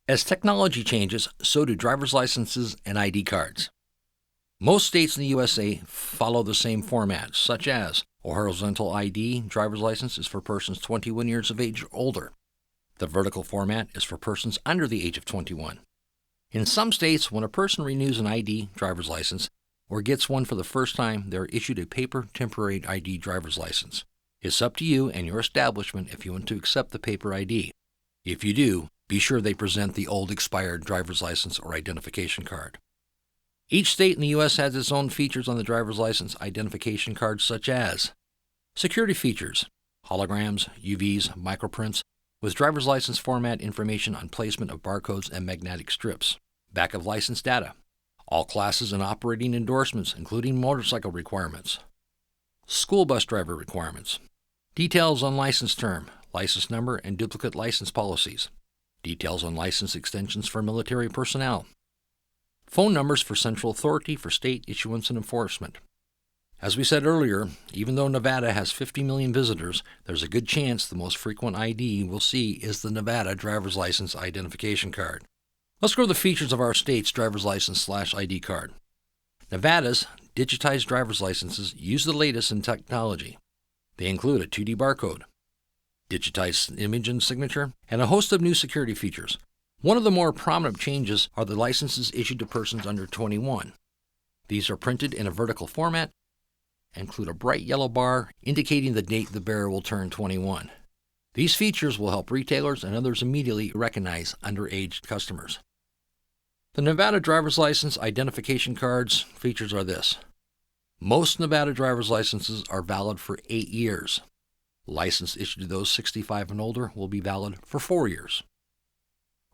As technology changes, so do driver's licenses and ID cards. Most states in the USA follow the same format, such as a horizontal ID driver's license is for persons 21 years of age or older. The vertical format is for persons under the age of 21. In some states, when a person renews an ID driver's license or gets one for the first time, they are issued a paper temporary ID driver's license. It's up to you and your establishment if you want to accept the paper ID. If you do, be sure they present the old expired driver's license or identification card. Each state in the U.S. has its own features on the driver's license identification card, such as security features, holograms, UVs, microprints, with driver's license format information on placement of barcodes and magnetic strips, back of license data, all classes and operating endorsements, including motorcycle requirements, school bus driver requirements, details on license term, license number, and duplicate license policies, details on license extensions for military personnel, phone numbers for central authority for state issuance and enforcement. As we said earlier, even though Nevada has 50 million visitors, there's a good chance the most frequent ID we'll see is the Nevada driver's license identification card. Let's go over the features of our state's driver's license/ID card. Nevada's digitized driver's licenses use the latest in technology. They include a 2D barcode, digitized image and signature, and a host of new security features. One of the more prominent changes are the licenses issued to persons under 21. These are printed in a vertical format and include a bright yellow bar indicating the date the bearer will turn 21. These features will help retailers and others immediately recognize underage customers. The Nevada driver's license identification cards features are this. Most Nevada driver's licenses are valid for 8 years. License issued to those 65 and older will be valid for 4 years.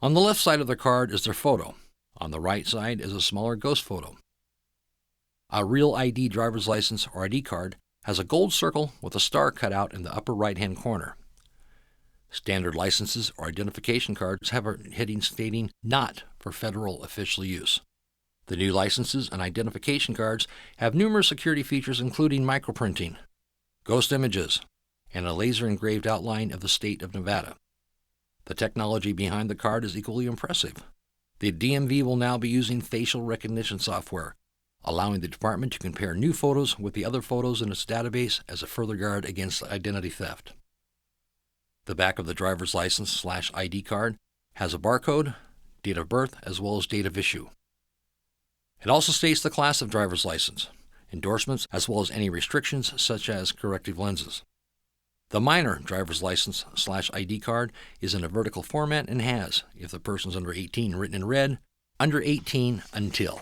On the left side of the card is their photo. On the right side is a smaller ghost photo. A real ID driver's license or ID card has a gold circle with a star cut out in the upper right-hand corner. Standard licenses or identification cards have a heading stating "Not for federal official use." The new licenses and identification cards have numerous security features including microprinting, ghost images, and a laser-engraved outline of the state of Nevada. The technology behind the card is equally impressive. The DMV will now be using facial recognition software, allowing the department to compare new photos with the other photos in its database as a further guard against identity theft. The back of the driver's license/ID card has a barcode, date of birth, as well as date of issue. It also states the class of driver's license, endorsements, as well as any restrictions such as corrective lenses. The minor driver's license/ID card is in a vertical format and has, if the person's under 18, written in red, under 18 until.